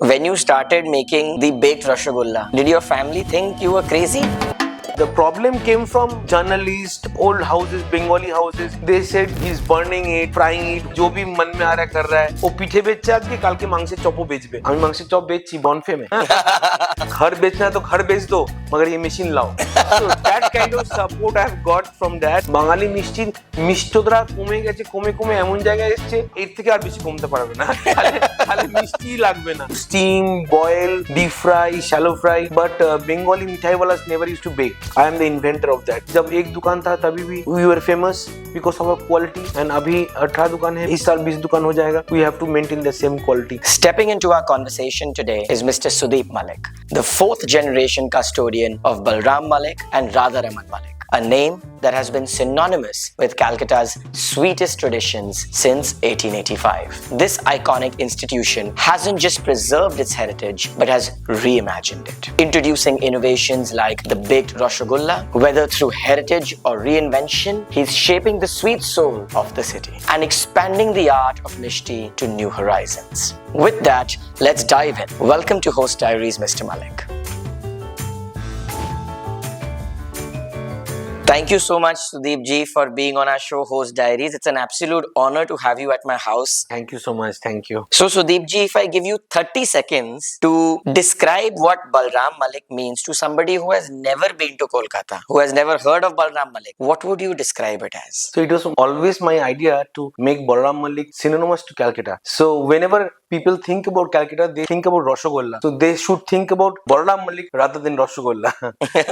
When you started making the baked rasgulla, did your family think you were crazy? The problem came from journalists, old houses, Bengali houses. They said he's burning it, frying it. जो भी मन में आ रहा कर रहा है वो पीठे बेच আজকে কালকে মাংসের চপও বেচবে আমি মাংসের চপ বেচছি বনফে में घर बेचना है तो घर बेच दो मगर ये মেশিন লাও so that kind of support I have got from that বাঙালি মিষ্টির মিষ্টতা কমে গেছে কমে কমে এমন জায়গায় এসেছে এর থেকে আর বেশি কমতে পারবে না খালি মিষ্টি লাগবে না steam boil deep fry shallow fry but Bengali मिठाई वाला never used to bake I am the inventor of that जब एक दुकान था तभी भी we were famous because of our quality and अभी 18 दुकान है इस साल 20 दुकान हो जाएगा we have to maintain the same quality. Stepping into our conversation today is Mr. Sudeep Malik, the fourth generation custodian of Balram Malik and Radharaman Malik, a name that has been synonymous with Calcutta's sweetest traditions since 1885. This iconic institution hasn't just preserved its heritage but has reimagined it, introducing innovations like the baked rasgulla. Whether through heritage or reinvention, he's shaping the sweet soul of the city and expanding the art of Mishti to new horizons. With that, let's dive in. Welcome to Host Diaries, Mr. Malik. Thank you so much, Sudeep ji, for being on our show, Host Diaries. It's an absolute honor to have you at my house. Thank you so much. Thank you. So, Sudeep ji, if I give you 30 seconds to describe what Balram Malik means to somebody who has never been to Kolkata, who has never heard of Balram Malik, what would you describe it as? So it was always my idea to make Balram Malik synonymous to Calcutta. So whenever people think about Calcutta, they think about Rasgulla. So they should think about Balram Malik rather than Rasgulla.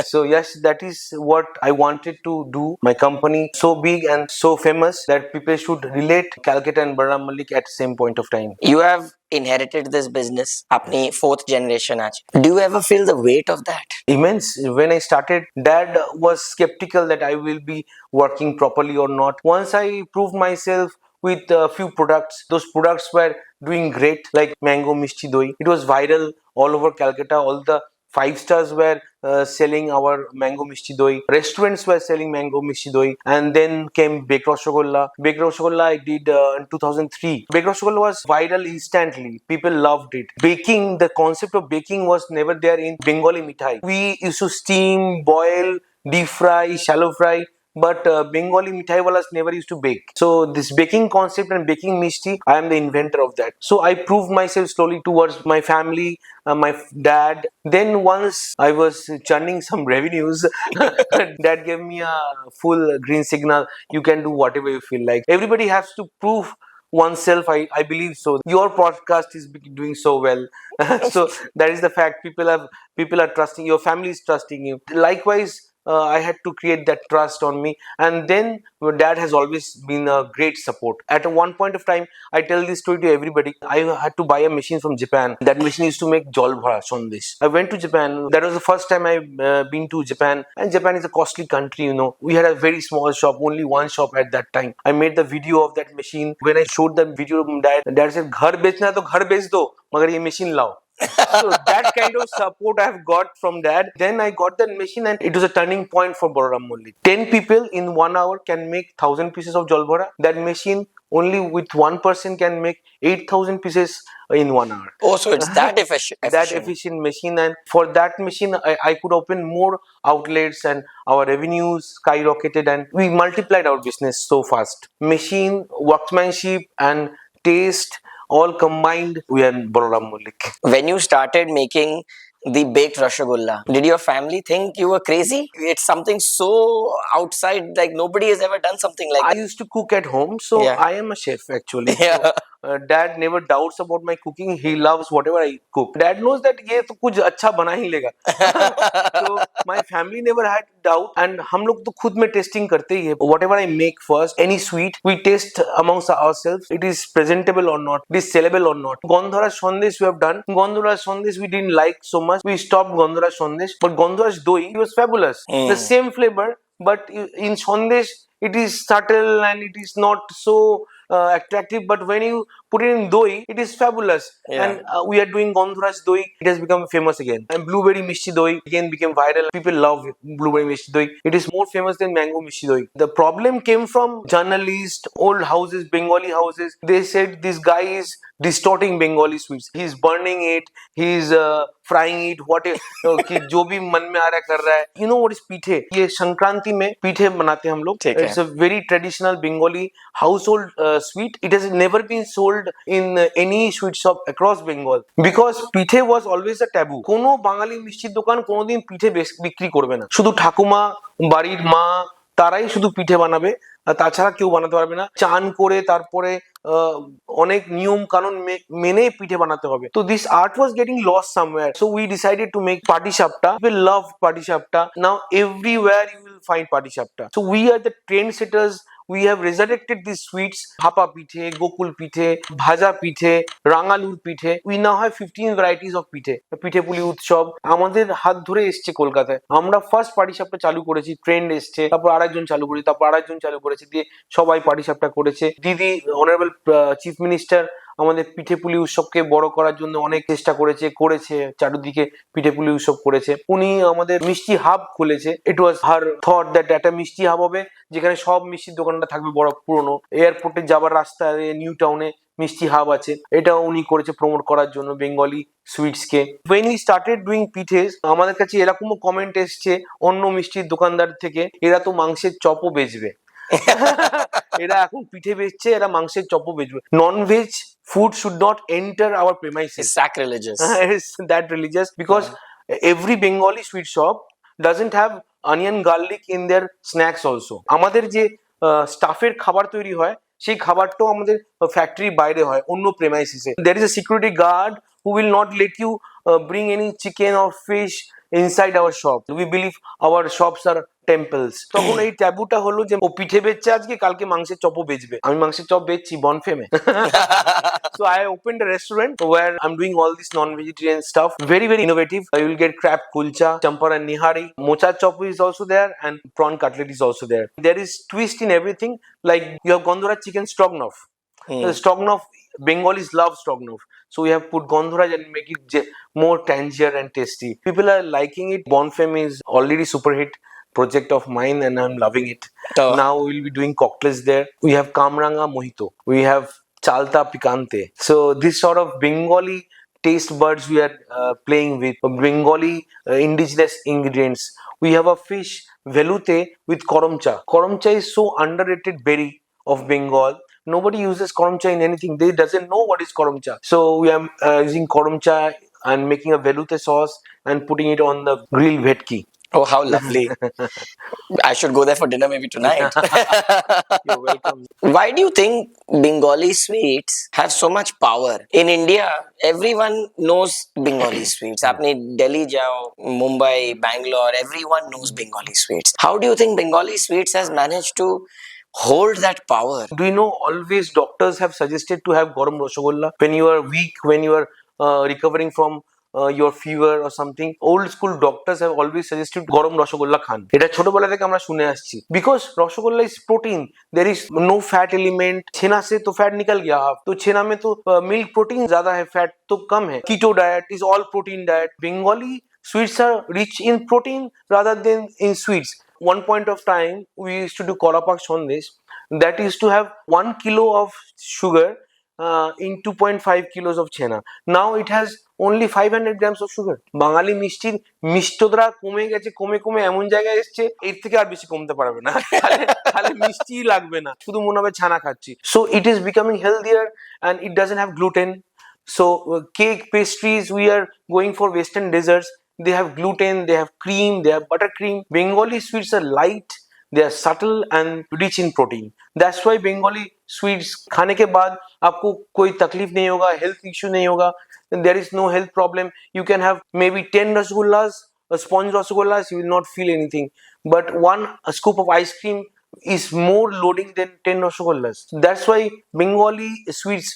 So yes, that is what I wanted to do. My company so big and so famous that people should relate Calcutta and Balram Malik at the same point of time. You have inherited this business, apni fourth generation aaj. Do you ever feel the weight of that? Immense. When I started, Dad was skeptical that I will be working properly or not. Once I proved myself with a few products, those products were doing great, like mango mishti doi. It was viral all over Calcutta. All the 5 stars were selling our mango mishti doi. Restaurants were selling mango mishti doi. And then came baked rasgulla. Baked rasgulla I did in 2003. Baked rasgulla was viral instantly. People loved it. Baking, the concept of baking was never there in Bengali mithai. We used to steam, boil, deep fry, shallow fry. But Bengali mithai walas never used to bake. So this baking concept and baking mishti, I am the inventor of that. So I proved myself slowly towards my family, my dad. Then once I was churning some revenues, Dad gave me a full green signal. You can do whatever you feel like. Everybody has to prove oneself. I believe so. Your podcast is doing so well. So that is the fact. People are trusting. Your family is trusting you. Likewise. I had to create that trust on me, and then Dad has always been a great support. At one point of time, I tell this story to everybody. I had to buy a machine from Japan. That machine used to make jol bhara sondesh. I went to Japan. That was the first time I've been to Japan, and Japan is a costly country. You know, we had a very small shop, only one shop at that time. I made the video of that machine. When I showed the video to Dad said, "Ghar bechna hai to ghar bech do, magar ye machine lao." So that kind of support I have got from Dad. Then I got that machine and it was a turning point for Balram Malik. 10 people in 1 hour can make 1,000 pieces of jol bhara. That machine only with one person can make 8,000 pieces in 1 hour. Oh, so it's that efficient. That efficient machine, and for that machine I could open more outlets and our revenues skyrocketed and we multiplied our business so fast. Machine, workmanship and taste all combined, we are Balram Malik. When you started making the baked rasgulla, did your family think you were crazy? It's something so outside, like nobody has ever done something like that. I used to cook at home, so Yeah. I am a chef actually. Yeah. So, Dad never doubts about my cooking. He loves whatever I cook. Dad knows that ये तो कुछ अच्छा बना ही लेगा. So my family never had doubt, and हम लोग तो खुद में testing करते ही है. Whatever I make first, any sweet, we test amongst ourselves. It is presentable or not. It is sellable or not. Gondhara Sandesh we have done. Gondhara Sandesh we didn't like so much. We stopped Gondhara Sandesh, but Gondhara Doi was fabulous. The same flavor, but in Sandesh it is subtle and it is not so attractive, but when you put it in doi, it is fabulous. Yeah. And we are doing Gondhuraj doi, it has become famous again. And blueberry mishti doi again became viral. People love blueberry mishti doi. It is more famous than mango mishti doi. The problem came from journalists, old houses, Bengali houses. They said this guy is distorting Bengali sweets. He is burning it. He is frying it. What कि जो भी मन में आ रहा है कर रहा है. You know what is पीठे? ये संक्रांति में पीठे बनाते हैं हम लोग. ठीक है. It's a very traditional Bengali household sweet. It has never been sold in any sweet shop across Bengal because পিঠে was always a taboo. কোনো বাঙালি মিষ্টির দোকান কোনোদিন পিঠে বিক্রি করবে না. শুধু ঠাকুমা, বাড়ির মা, তারাই শুধু পিঠে বানাবে, তাছাড়া কেউ বানাতে পারবে না. চান করে তারপরে অনেক নিয়ম কানুন মেনে পিঠে বানাতে হবে. তো this art was getting lost somewhere, so we decided to make patishapta. People love patishapta. Now everywhere you will find patishapta. So we are the trend setters. We have resurrected these sweets: Hapa Pithe, Gokul Pithe, Bhaja Pithe, Rangalur Pithe. We now have 15 varieties of Pithe. Pithe Puli Utsav আমাদের হাত ধরে এসছে কলকাতায়. আমরা first পাটিসাপটা চালু করেছি, trend এসছে, তারপর আরেকজন চালু করেছি, তারপর আরেকজন চালু করেছে, দিয়ে সবাই পাটিসাপটা করেছে. দিদি অনারেবল চিফ মিনিস্টার আমাদের পিঠে পুলি উৎসবকে বড় করার জন্য অনেক চেষ্টা করেছে চারদিকে পিঠে পুলি উৎসব করেছে. উনি আমাদের মিষ্টি হাব খুলেছে. ইট ওয়াজ হার থট দ্যাট একটা মিষ্টি হাব হবে যেখানে সব মিষ্টির দোকানটা থাকবে বড় পুরনো. এয়ারপোর্টে যাবার রাস্তায় নিউ টাউনে মিষ্টি হাব আছে. এটা উনি করেছে প্রমোট করার জন্য Bengali sweets K. when we started doing পিঠেস, আমাদের কাছে এরকমও কমেন্ট এসছে অন্য মিষ্টির দোকানদার থেকে, এরা তো মাংসের চপও বেচবে. এরা এখন পিঠে বেচছে, এরা মাংসের চপও বেচবে. Non veg food should not enter our premises. It's sacrilegious. It's that religious because every Bengali sweet shop doesn't have onion garlic in their snacks also. আমাদের যে স্টাফের খাবার তৈরি হয় সেই খাবারটাও আমাদের ফ্যাক্টরি বাইরে হয় অন্য প্রেমাইসিসে. there is a security guard who will not let you bring any chicken or fish inside our shop. We believe our shops are temples. তখন এই ট্যাবুটা হলো যে ও পিঠে বেচছে আজকে, কালকে মাংসের চপও বেচবে. আমি মাংসের চপ বেচছি বনফেমে. So I opened a restaurant where I'm doing all this non-vegetarian stuff. Very, very innovative. You will get crab kulcha, champara nihari, mocha chop is also there, and prawn cutlet is also there. There is twist in everything. Like you have Gondhora chicken stroganoff. The stroganoff, Bengalis love stroganoff. So we have put Gondhoraj and make it more tangier and tasty. People are liking it. Bonfem is already super hit project of mine and I'm loving it. Now we'll be doing cocktails there. We have Kamranga Mojito. We have Chalta Picante. So this sort of Bengali taste buds we are playing with. Bengali indigenous ingredients. We have a fish velute with koromcha. Koromcha is so underrated berry of Bengal. Nobody uses koromcha in anything. They doesn't know what is koromcha. So we are using koromcha and making a velute sauce and putting it on the grilled vetki. Oh, how lovely. I should go there for dinner maybe tonight. You're welcome. Why do you think Bengali sweets have so much power? In India, everyone knows Bengali sweets. Apne Delhi jao, Mumbai, Bangalore, everyone knows Bengali sweets. How do you think Bengali sweets has managed to hold that power? Do you know always doctors have suggested to have garam rasgulla when you are weak, when you are recovering from your fever or something? Old school doctors have always suggested garam rasgulla khan. এটা ছোটবেলা থেকে আমরা শুনে আসছি. Because rasgulla is protein. There is no fat element. छेना से तो fat निकल गया. तो छेना में तो milk protein ज्यादा है, fat तो कम है. Keto diet is all protein diet. Bengali sweets are rich in protein rather than in sweets. One point of time we used to do Korapak Sandesh that used to have 1 kilo of sugar in 2.5 kilos of chena. Now it has only 500 grams of sugar. বাঙালি মিষ্টির মিষ্টতা কমে গেছে, কমে এমন জায়গায় এসছে এর থেকে আর বেশি কমতে পারবে না. তাহলে মিষ্টি লাগবে না, শুধু মনে হবে ছানা খাচ্ছি. So it is becoming healthier and it doesn't have gluten. So cake, pastries, we are going for western desserts. They have gluten, they have cream, they have buttercream. Bengali sweets are light, they are subtle and rich in protein. That's why Bengali sweets खाने के बाद आपको कोई तकलीफ नहीं होगा, health issue नहीं होगा. There is no health problem. You can have maybe 10 rasgullas, a sponge rasgullas, you will not feel anything. But a scoop of ice cream is more loading than 10 rasgullas. That's why Bengali sweets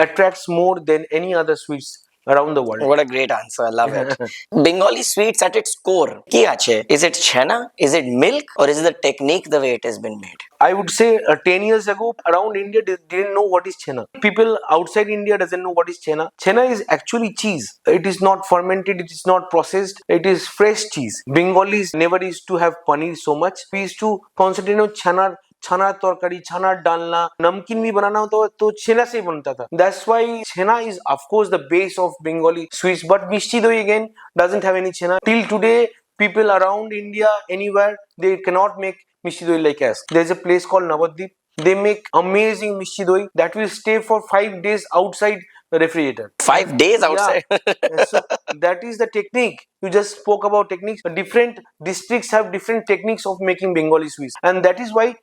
attracts more than any other sweets around the world. What a great answer. I love it. Bengali sweets at its core. Ki ache? Is it chena? Is it milk? Or is it the technique the way it has been made? I would say 10 years ago, around India didn't know what is chena. People outside India doesn't know what is chena. Chena is actually cheese. It is not fermented. It is not processed. It is fresh cheese. Bengalis never used to have paneer so much. We used to concentrate on chana. छना तरकारी छना डालना नमकीन भी बनाना होता तो छेना से ही बनता था. That's why chena is of course the base of Bengali sweets, but mishti doi again doesn't have any chena. Till today, people around India anywhere they cannot make mishti doi like us. There's a place called Navadvip. They make amazing mishti doi that will stay for 5 days outside the refrigerator. 5 days outside. Yeah. So that is the technique. You just spoke about techniques. Different districts have different techniques of making Bengali sweets, and that is why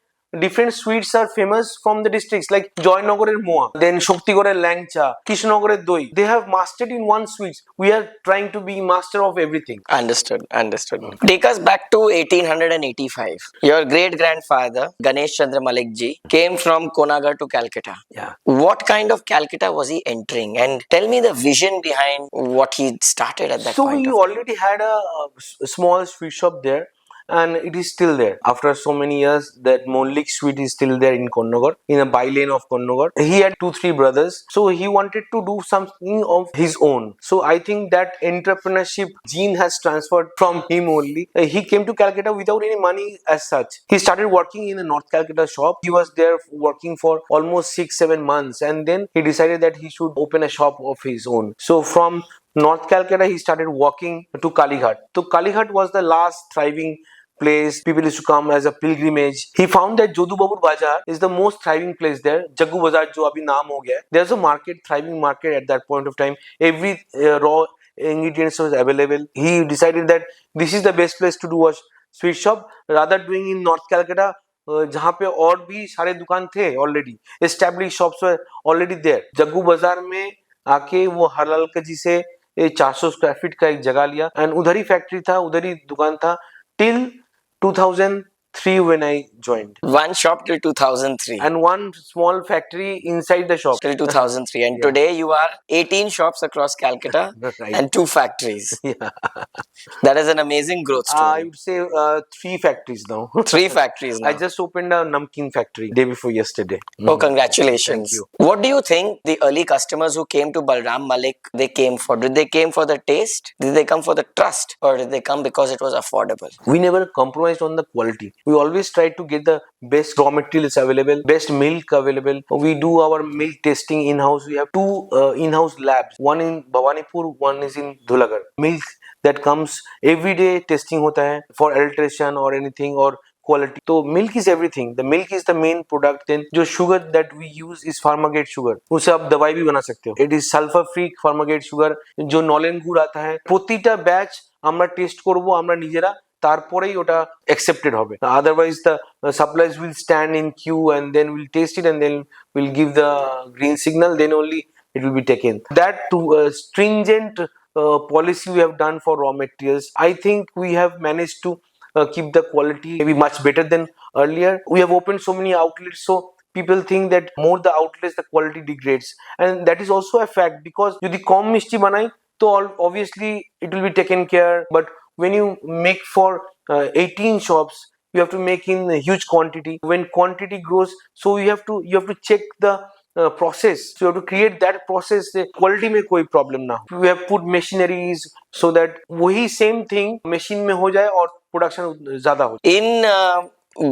different sweets are famous from the districts, like Joynagorer Moa, then Shaktigorer Langcha, Krishnagorer Doi. They have mastered in one sweets. We are trying to be master of everything. Understood. Take us back to 1885. Your great grandfather, Ganesh Chandra Malik ji, came from Konagar to Calcutta. Yeah. What kind of Calcutta was he entering? And tell me the vision behind what he started at that So point. we already had a small sweet shop there, and it is still there. After so many years, that Mollik sweet is still there in Konnagar, in a bylane of Konnagar. He had 2-3 brothers, so he wanted to do something of his own. So I think that entrepreneurship gene has transferred from him only. He came to Calcutta without any money as such. He started working in a North Calcutta shop. He was there working for almost 6-7 months, and then he decided that he should open a shop of his own. So from North Calcutta, he started walking to Kalighat. So Kalighat was the last thriving place. People used to come as a pilgrimage. He found that Jodu Babur Bazaar is the most thriving place there. Jaggu Bazaar, jo abhi naam ho gaya. There's a market, thriving market at that point of time. Every raw ingredients was available. He decided that this is the best place to do a sweet shop rather doing in North Calcutta. जहाँ पे और भी सारे दुकान थे already establish shops were already there. Jaggu Bazaar में आके वो हलाल कजी से 400 स्क्वायर फीट का एक जगह लिया एंड उधर ही फैक्ट्री था, उधर ही दुकान था till 2003 when I joined. One shop till 2003. And one small factory inside the shop. Till 2003. And Yeah. today you are 18 shops across Calcutta Right. and 2 factories. Yeah. That is an amazing growth I story. would say 3 factories now. 3 factories now. I just opened a namkeen factory day before yesterday. Oh, congratulations. Thank you. What do you think the early customers who came to Balram Malik, they came for? Did they came for the taste? Did they come for the trust? Or did they come because it was affordable? We never compromised on the quality. We always try to get the best raw materials available, best milk available. We do our milk testing in-house. We have 2 in-house labs. One in Bhawanipur, one is in Dhulagar. Milk that comes every day testing hota hai for adulteration or anything or quality. So milk is everything. The milk is the main product. Then जो sugar that we use is Pharmagate sugar. उसे आप दवाई भी बना सकते हो. It is sulfur free Pharmagate sugar. जो নলেন গুড় आता है প্রতিটা ব্যাচ আমরা টেস্ট করব আমরা নিজেরা তারপরেই ওটা accepted হবে. Otherwise the supplies will stand in queue and then we'll taste it and then we'll give the green signal, then only it will be taken. That stringent policy we have done for raw materials. I think we have managed to keep the quality maybe much better than earlier. We have opened so many outlets, so people think that more the outlets the quality degrades, and that is also a fact because যদি কম মিষ্টি বানাই তো obviously it will be taken care, but when you make for 18 shops you have to make in a huge quantity. When quantity grows, so you have to check the process. So you have to create that process. Quality में कोई problem ना हो. We have put machineries so that वही same thing machine में हो जाए और production ज़्यादा हो. In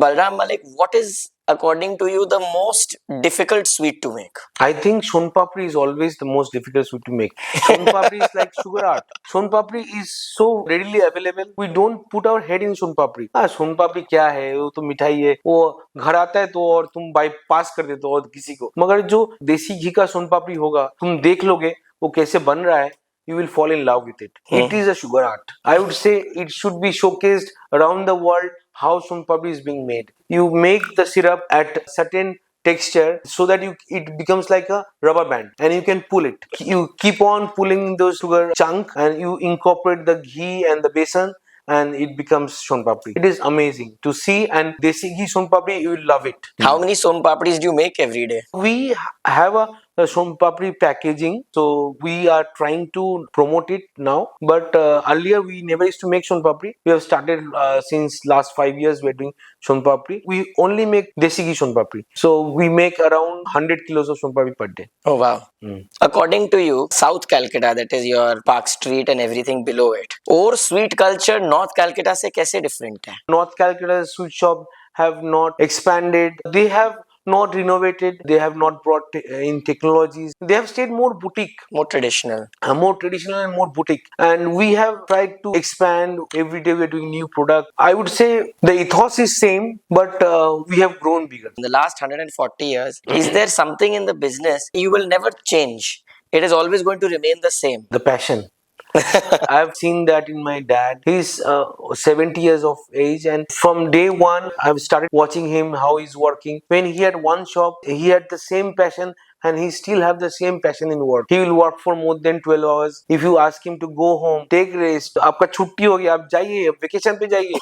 Balram Malik, what is according to you the most difficult sweet to make? I think Son Papri is always the most difficult sweet to make. Son Papri is like sugar art. Son Papri is so readily available. We don't put our head in Son Papri. Son Papri क्या है? वो तो मिठाई है. वो घर आता है तो और तुम bypass कर देते हो और किसी को. मगर जो देसी घी का Son Papri होगा, तुम देख लोगे वो कैसे बन रहा है. You will fall in love with it. It is a sugar art. I would say it should be showcased around the world how Son Papri is being made. You make the syrup at certain texture so that it becomes like a rubber band and you can pull it. You keep on pulling those sugar chunk and you incorporate the ghee and the besan and it becomes Son Papri. It is amazing to see, and Desi Ghee Son Papri, you will love it. How many Son Papris do you make every day? We have a Son Papri packaging. So we are trying to promote it now. But earlier we never used to make Son Papri. We have started since last 5 years. We're doing Son Papri. We only make Desi Ghee Son Papri. So we make around 100 kilos of Son Papri per day. Oh wow. According to you, South Calcutta, that is your Park Street and everything below it, और sweet culture North Calcutta से कैसे different है? North Calcutta sweet shop have not expanded. They have not renovated. They have not brought in technologies. They have stayed more boutique, More traditional. more traditional and more boutique. And we have tried to expand. Every day we're doing new product. I would say the ethos is same, but we have grown bigger. In the last 140 years, is there something in the business you will never change? It is always going to remain the same. The passion. I've seen that in my dad. He's 70 years of age, and from day one, I've started watching him how he's working. When he had one shop, he had the same passion, and he still have the same passion in work. He will work for more than 12 hours. If you ask him to go home, take rest, आपका छुट्टी हो गया, आप जाइए, vacation पे जाइए.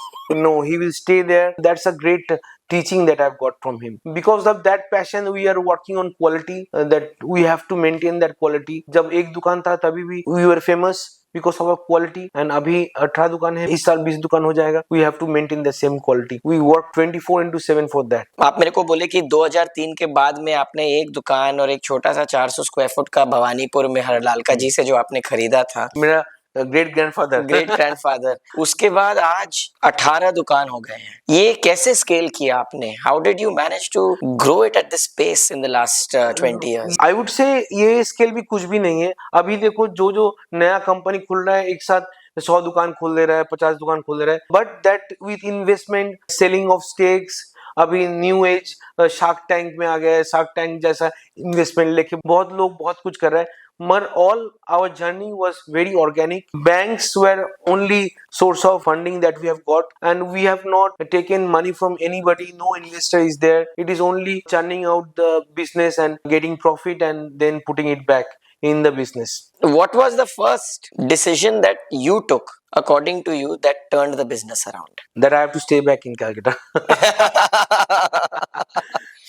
No, he will stay there. That's a great teaching that I've got from him. Because of that passion, we are working on quality. That we have to maintain that quality. जब एक दुकान था तभी भी we were famous because of our quality, and अभी 18 दुकान है, इस साल 20 दुकान हो जाएगा. We have to maintain the same quality. We work 24/7 for that. आप मेरे को बोले कि 2003 के बाद में आपने एक दुकान और एक छोटा सा 400 स्क्वायर फुट का भवानीपुर में हरलालका जी से जो आपने खरीदा था, मेरा ग्रेट ग्रैंडफादर उसके बाद आज 18 दुकान हो गए हैं. ये कैसे स्केल किया आपने? How did you manage to grow it at this pace in the last 20 years? I would say ये स्केल भी कुछ भी नहीं है. अभी देखो जो जो नया कंपनी खुल रहा है, एक साथ 100 दुकान खोल दे रहा है, 50 दुकान खोल दे रहा है. But that with investment, selling of stakes, अभी न्यू एज शार्क टैंक में आ गया है. शार्क टैंक जैसा इन्वेस्टमेंट लेके बहुत लोग बहुत कुछ कर रहे हैं. But all our journey was very organic. Banks were only source of funding that we have got, and we have not taken money from anybody. No investor is there. It is only churning out the business and getting profit and then putting it back in the business. What was the first decision that you took, according to you, that turned the business around? That I have to stay back in Calcutta.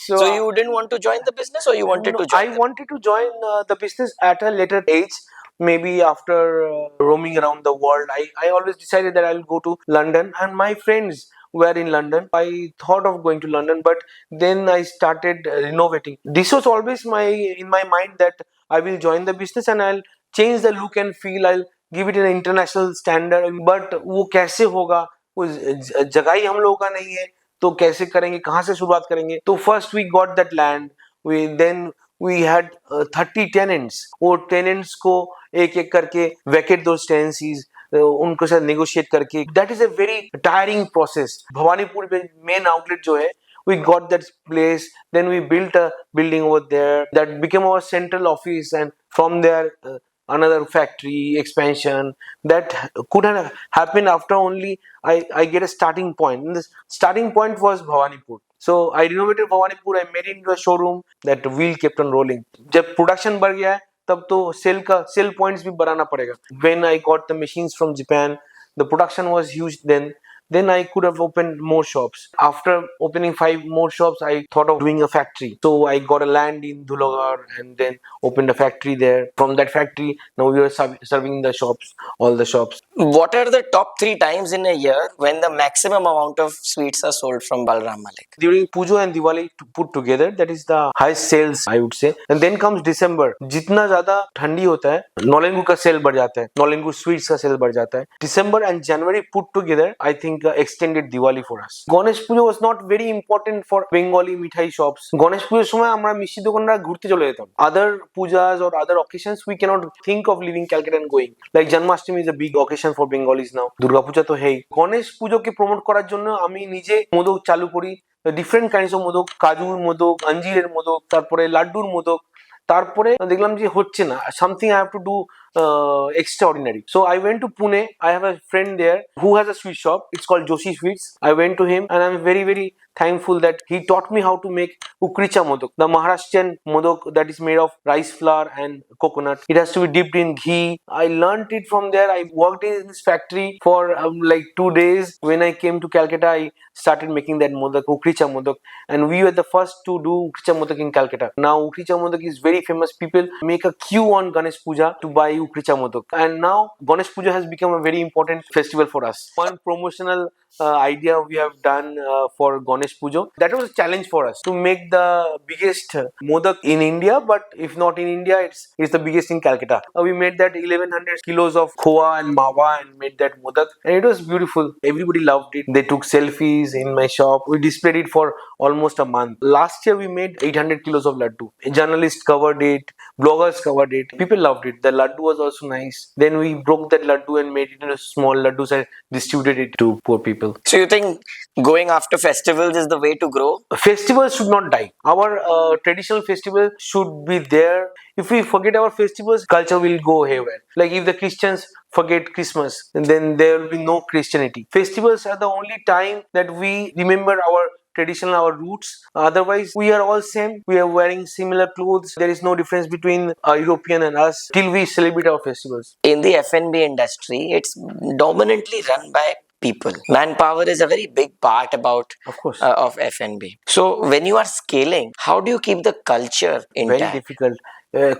So you didn't want to join the business, or you wanted to join? I wanted to join the business at a later age, maybe after roaming around the world. I always decided that I'll go to London, and my friends were in London. I thought of going to London, but then I started renovating. This was always in my mind that I will join the business and I'll change the look and feel. I'll give it an international standard. But वो कैसे होगा? वो जगह ही हम लोगों का नहीं है, तो कैसे करेंगे, कहाँ से शुरुआत करेंगे? तो first we got that land. We had 30 tenants. वो टेनेंट्स को एक एक करके वैकेट दोस टेनेंसीज, उनको साथ नेगोशिएट करके. That is a very tiring process. Bhawanipur में मेन आउटलेट जो है, we got that place, then we built a building over there that became our central office, and from there another factory expansion that could have happened after only I get a starting point. And the starting point was Bhawanipur. So I renovated Bhawanipur. I made it into a showroom. That wheel kept on rolling. जब production बढ़ गया है, तब तो sell points भी बढ़ाना पड़ेगा. When I got the machines from Japan, the production was huge then I could have opened more shops. After opening 5 more shops, I thought of doing a factory. So I got a land in Dhulagar and then opened a factory there. From that factory, now we are serving the shops, all the shops. What are the top 3 times in a year when the maximum amount of sweets are sold from Balram Malik? During Pujo and Diwali put together, that is the highest sales, I would say. And then comes December. जितना ज़्यादा ठंडी होता है, नौलेंगू का cell बढ़ जाता है, नौलेंगू sweets का सेल बढ़ जाता है. December and January put together, I think extended Diwali for us. Ganesh Pujo was not very important for Bengali mithai shops. Ganesh Pujoর সময় আমরা মিষ্টি দোকানরা ঘুরতে চলে যেতাম. Other pujas or other occasions, we cannot think of leaving Calcutta and going. Like Janmashtami is a big occasion for Bengalis now. Durga Puja তো হেই. গণেশ পুজোকে promote করার জন্য আমি নিজে মোদক চালু করি. ডিফারেন্ট কাইন্ডস অফ মোদক, কাজুর মোদক, আঞ্জিরের মোদক, তারপরে লাড্ডুর মোদক. তারপরে দেখলাম যে হচ্ছে না, something I have to do extraordinary. So I went to Pune. I have a friend there who has a sweet shop. It's called Joshi Sweets. I went to him and I'm very, very thankful that he taught me how to make ukricha modak, the Maharashtrian modak that is made of rice flour and coconut. It has to be dipped in ghee. I learned it from there. I worked in this factory for like 2 days. When I came to Calcutta, I started making that modak, ukricha modak, and we were the first to do ukricha modak in Calcutta. Now ukricha modak is very famous. People make a queue on Ganesh Puja to buy ukricha modak, and now Ganesh Puja has become a very important festival for us. One promotional idea we have done for Ganesh Puja. That was a challenge for us to make the biggest modak in India, but if not in India, it's the biggest in Calcutta. We made that 1100 kilos of khoa and mawa and made that modak, and it was beautiful. Everybody loved it. They took selfies in my shop. We displayed it for almost a month. Last year we made 800 kilos of laddu. Journalists covered it, bloggers covered it. People loved it. The laddu was also nice. Then we broke that laddu and made it into small laddus and distributed it to poor people. So you think going after festivals is the way to grow? Festivals should not die. Our traditional festival should be there. If we forget our festivals, culture will go haywire. Like if the Christians forget Christmas, then there will be no Christianity. Festivals are the only time that we remember our traditional, our roots. Otherwise, we are all same. We are wearing similar clothes. There is no difference between a European and us till we celebrate our festivals. In the F&B industry, it's dominantly run by people. Manpower is a very big part about Of course. of F&B. So when you are scaling, how do you keep the culture intact? Very difficult.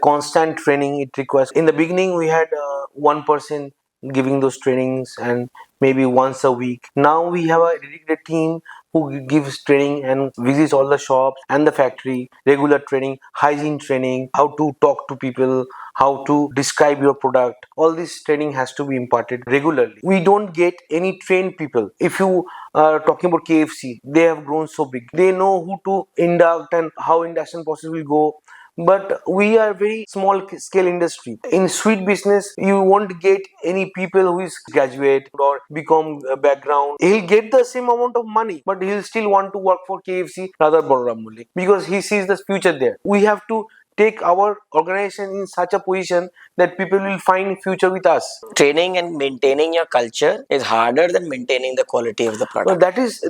Constant training it requires. In the beginning, we had one person giving those trainings and maybe once a week. Now we have a dedicated team who gives training and visits all the shops and the factory, regular training, hygiene training, how to talk to people, how to describe your product. All this training has to be imparted regularly. We don't get any trained people. If you are talking about KFC, they have grown so big. They know who to induct and how induction process will go. But we are very small scale industry. In sweet business, you won't get any people who is graduate or become a background. He'll get the same amount of money, but he'll still want to work for KFC rather Balaram Malik because he sees the future there. We have to take our organization in such a position that people will find future with us. Training and maintaining your culture is harder than maintaining the quality of the Well, product.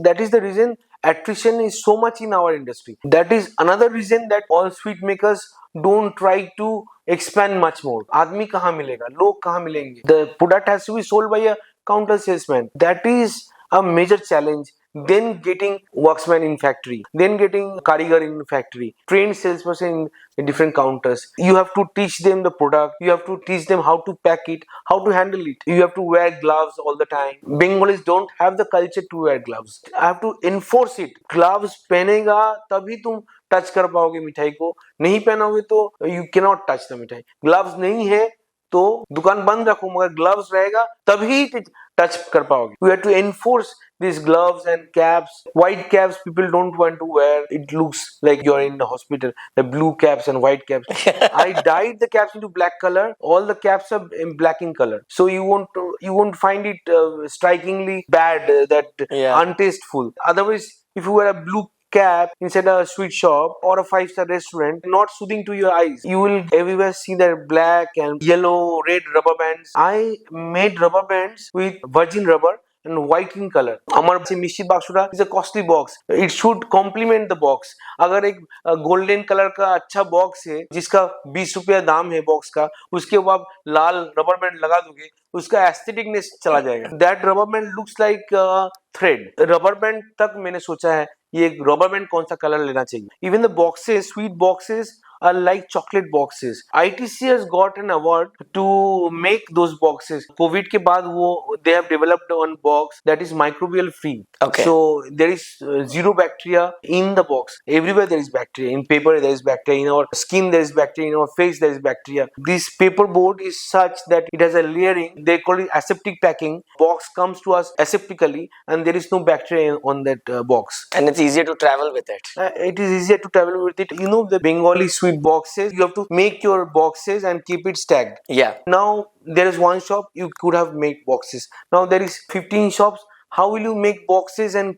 that is the reason attrition is so much in our industry. That is another reason that all sweet makers don't try to expand much more. आदमी कहाँ मिलेगा? लोग कहाँ मिलेंगे? The product has to be sold by a counter salesman. That is a major challenge. Then getting worksman in factory, then getting karigar in factory, trained salesperson in different counters. You have to teach them the product. You have to teach them how to pack it, how to handle it. You have to wear gloves all the time. Bengalis don't have the culture to wear gloves. I have to enforce it. Gloves पहनेगा तभी तुम touch कर पाओगे मिठाई को. नहीं पहनोगे तो you cannot touch the मिठाई. Gloves नहीं है तो दुकान बंद रखो मगर ग्लव्स रहेगा तभी टच कर पाओगे. We have to enforce these gloves and caps. White caps people don't want to wear. It looks like you're in the hospital. The blue caps and white caps. I dyed the caps into black color. All the caps are in black in color. So you won't find it strikingly bad, that untasteful. Otherwise, if you wear a blue cap inside a sweet shop or a 5-star restaurant, not soothing to your eyes. You will everywhere see that black and yellow, red rubber bands. I made rubber bands with virgin rubber and white in color. हमारे से मिश्री बाक्सुरा is a costly box. It should complement the box. अगर एक golden colour का अच्छा box है जिसका 20 रुपया दाम है बॉक्स का, उसके ऊपर आप लाल रबर बैंड लगा दोगे, उसका एस्थेटिकनेस चला जाएगा. That rubber band looks like thread. Rubber band तक मैंने सोचा है ये रबर बैंड कौन सा कलर लेना चाहिए. Even the boxes, sweet boxes are like chocolate boxes. ITC has got an award to make those boxes. COVID के बाद वो they have developed one box that is microbial free. Okay. So there is zero bacteria in the box. Everywhere there is bacteria. In paper there is bacteria. In our skin there is bacteria. In our face there is bacteria. This paper board is such that it has a layering. They call it aseptic packing. Box comes to us aseptically and there is no bacteria on that box. And it's easier to travel with it. It is easier to travel with it. You know the Bengali sweet boxes. You have to make your boxes and keep it stacked. Yeah. Now there is one shop you could have made boxes. Now there is 15 shops. How will you make boxes and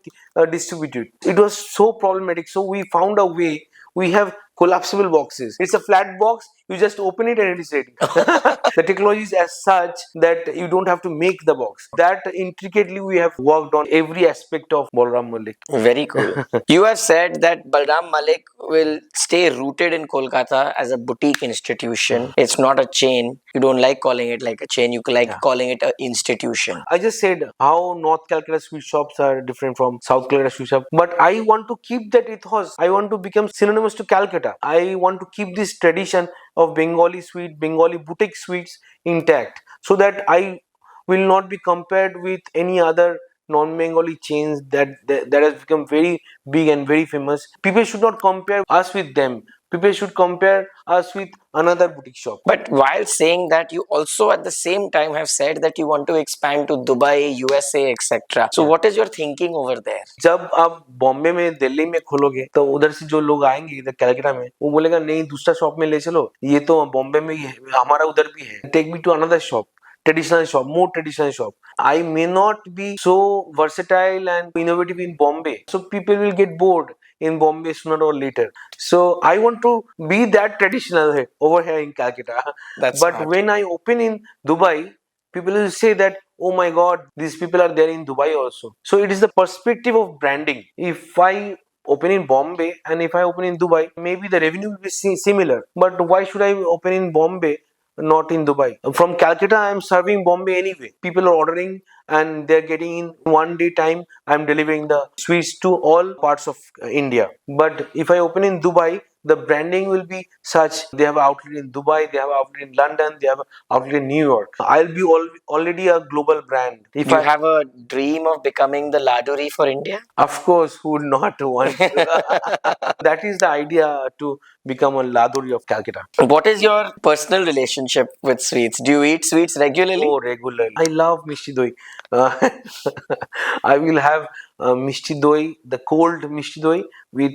distribute it? It was so problematic. So we found a way. We have collapsible boxes. It's a flat box. You just open it and it is ready. The technology is as such that you don't have to make the box. That intricately we have worked on every aspect of Balram Malik. Very cool. You have said that Balram Malik will stay rooted in Kolkata as a boutique institution. It's not a chain. You don't like calling it like a chain. You like calling it an institution. I just said how North Calcutta sweet shops are different from South Calcutta sweet shop, but I want to keep that ethos. I want to become synonymous to Calcutta. I want to keep this tradition of Bengali sweet, Bengali boutique sweets intact, so that I will not be compared with any other non-Bengali chains that has become very big and very famous. People should not compare us with them. People should compare us with another boutique shop. But while saying that, you also at the same time have said that you want to expand to Dubai, USA, etc. So what is your thinking over there? जब आप बॉम्बे में दिल्ली में खोलोगे तो उधर से जो लोग आएंगे इधर कलकत्ता में वो बोलेगा नहीं दूसरा शॉप में ले चलो ये तो बॉम्बे में ही है हमारा उधर भी है take me to another shop traditional shop, more traditional shop. I may not be so versatile and innovative in Bombay. So people will get bored in Bombay sooner or later. So I want to be that traditional over here in Calcutta. But smart. When I open in Dubai, people will say that, oh my god, these people are there in Dubai also. So it is the perspective of branding. If I open in Bombay and if I open in Dubai, maybe the revenue will be similar. But why should I open in Bombay, not in Dubai? From Calcutta, I am serving Bombay anyway. People are ordering and they're getting in one day time. I'm delivering the sweets to all parts of India. But if I open in Dubai, the branding will be such. They have outlet in Dubai, they have outlet in London, they have outlet in New York. I'll be already a global brand. If you have a dream of becoming the Laduri for India? Of course, who would not want? That is the idea, to become a Laduri of Calcutta. What is your personal relationship with sweets? Do you eat sweets regularly? Oh, regularly. I love Mishti Doi. I will have Mishti Doi, the cold Mishti Doi with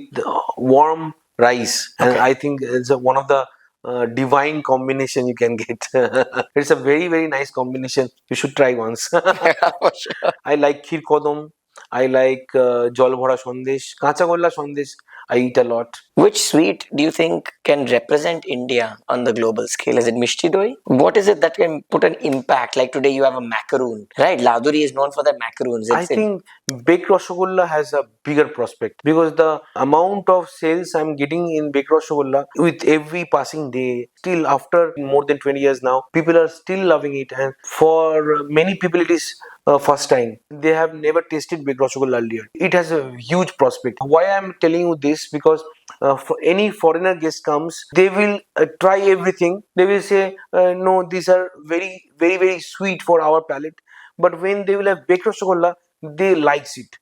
warm rice, and I think it's one of the divine combination you can get. It's a very, very nice combination. You should try once. For sure. I like Kheer Kodam. I like Jol Bhora Sandesh. Kacha Golla Sandesh I eat a lot. Which sweet do you think can represent India on the global scale? Is it Mishti Doi? What is it that can put an impact? Like today you have a macaroon, right? Laduri is known for their macaroons. I think baked Rasgulla has a bigger prospect because the amount of sales I'm getting in baked Rasgulla with every passing day, still after more than 20 years now, people are still loving it, and for many people it is first time. They have never tasted baked Rasgulla earlier. It has a huge prospect. Why I'm telling you this? Because for any foreigner guest comes, they will try everything. They will say, no, these are very, very, very sweet for our palate. But when they will have baked Rasgulla, they likes it.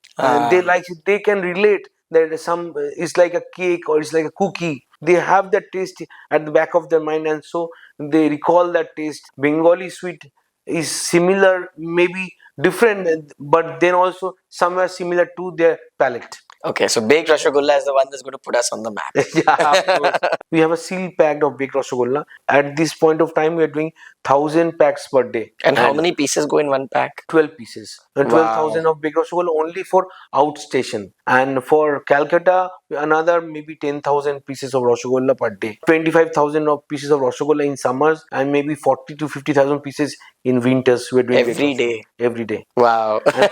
They likes it. They can relate that some it's like a cake or it's like a cookie. They have that taste at the back of their mind, and so they recall that taste. Bengali sweet is similar, maybe different, but then also somewhere similar to their palate. Okay, so baked Rasgulla is the one that's going to put us on the map. Yeah, of course. We have a seal packed of baked Rasgulla. At this point of time, we are doing 1,000 packs per day. And how many pieces go in one pack? 12 pieces. 12,000 of baked Rasgulla only for outstation. And for Calcutta, another maybe 10,000 pieces of Rasgulla per day. 25,000 of pieces of Rasgulla in summers, and maybe 40 to 50,000 pieces in winters. We're doing every day. Every day. Wow. And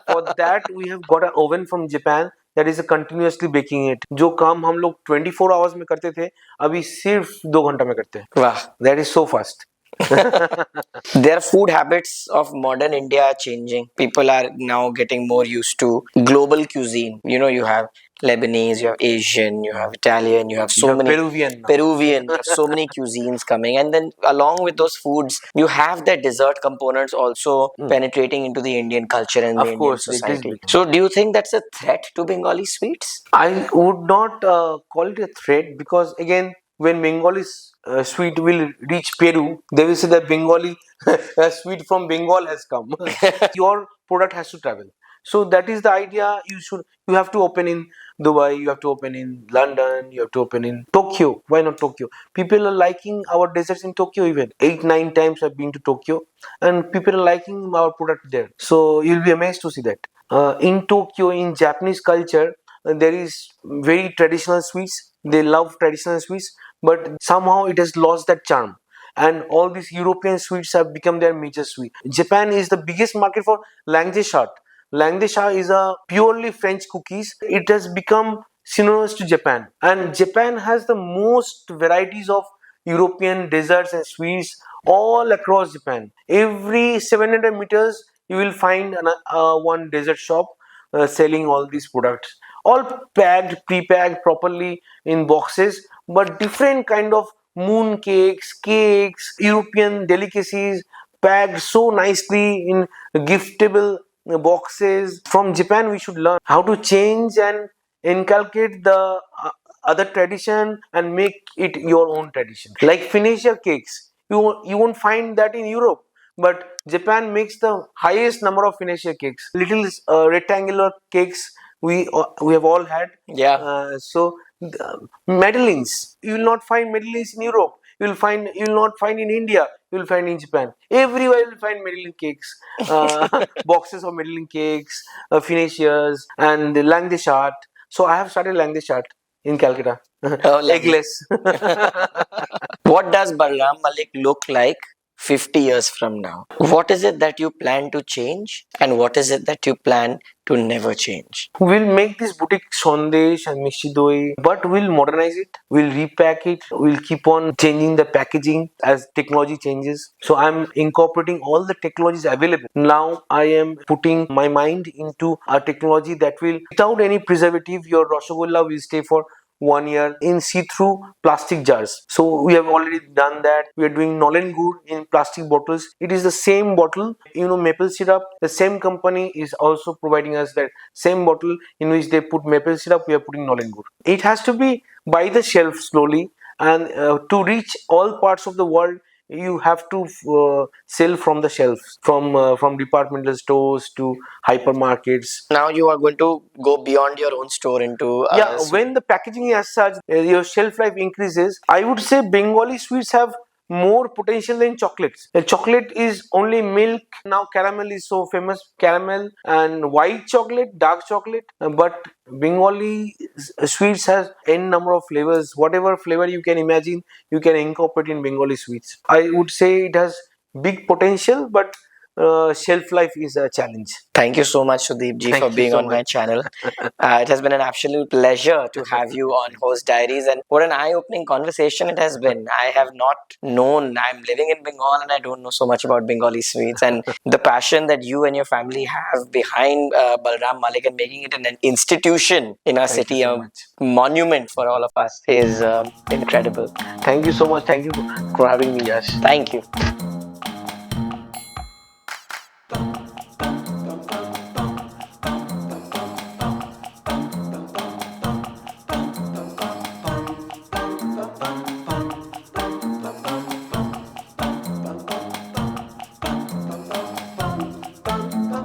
for that, we have got an oven from Japan that is continuously baking it. जो काम हम लोग 24 hours में करते थे, अभी सिर्फ 2 घंटा में करते हैं. Wow. That is so fast. Their food habits of modern India are changing. People are now getting more used to global cuisine. You know, you have Lebanese, you have Asian, you have Italian, you have so many Peruvian, you have so many cuisines coming, and then along with those foods, you have the dessert components also penetrating into the Indian culture and the Indian society. So, do you think that's a threat to Bengali sweets? I would not call it a threat, because again, when Bengali sweet will reach Peru, they will say that Bengali sweet from Bengal has come. Your product has to travel. So that is the idea. You have to open in Dubai, you have to open in London, you have to open in Tokyo. Why not Tokyo? People are liking our desserts in Tokyo even. 8-9 times I've been to Tokyo, and people are liking our product there. So you'll be amazed to see that. In Tokyo, in Japanese culture, there is very traditional sweets They love traditional sweets, but somehow it has lost that charm. And all these European sweets have become their major sweet. Japan is the biggest market for Langzeshart. Langzeshart is a purely French cookies. It has become synonymous to Japan, and Japan has the most varieties of European desserts and sweets all across Japan. Every 700 meters, you will find one dessert shop selling all these products, all packed, pre-packed properly in boxes, but different kind of moon cakes, European delicacies packed so nicely in giftable boxes. From Japan, we should learn how to change and inculcate the other tradition and make it your own tradition. Like finisher cakes, you won't find that in Europe, but Japan makes the highest number of finisher cakes. Little rectangular cakes we have all had. Yeah. Madeleines, you will not find madeleines in Europe. You will not find in India. You will find in Japan. Everywhere you will find Madeleine cakes, boxes of Madeleine cakes, finishers, and Langdeshart. So I have started Langdeshart in Calcutta. Oh, lovely. Eggless. What does Balram Malik look like 50 years from now? What is it that you plan to change, and what is it that you plan to never change? We'll make this boutique Sandesh and Mishti Doi, but we'll modernize it. We'll repack it. We'll keep on changing the packaging as technology changes. So I'm incorporating all the technologies available. Now I am putting my mind into a technology that will, without any preservative, your Rasgulla will stay for 1 year in see-through plastic jars. So we have already done that. We are doing Nolen Gur in plastic bottles. It is the same bottle, maple syrup. The same company is also providing us that same bottle in which they put maple syrup. We are putting Nolen Gur. It has to be by the shelf slowly, and to reach all parts of the world, you have to sell from the shelves, from departmental stores to hypermarkets. Now you are going to go beyond your own store into When the packaging as such, your shelf life increases. I would say Bengali sweets have more potential than chocolates. Chocolate is only milk. Now caramel is so famous. Caramel and white chocolate, dark chocolate. But Bengali sweets has n number of flavors. Whatever flavor you can imagine, you can incorporate in Bengali sweets. I would say it has big potential, but shelf life is a challenge. Thank you so much, Sudeep ji, Thank for you being so on my much. channel. It has been an absolute pleasure to have you on Host Diaries, and what an eye-opening conversation it has been. I have not known, I'm living in Bengal and I don't know so much about Bengali sweets, and the passion that you and your family have behind Balram Malik and making it an institution in our Thank city, you so a much. monument for all of us, is incredible. Thank you so much. Thank you for having me, Yash. Thank you.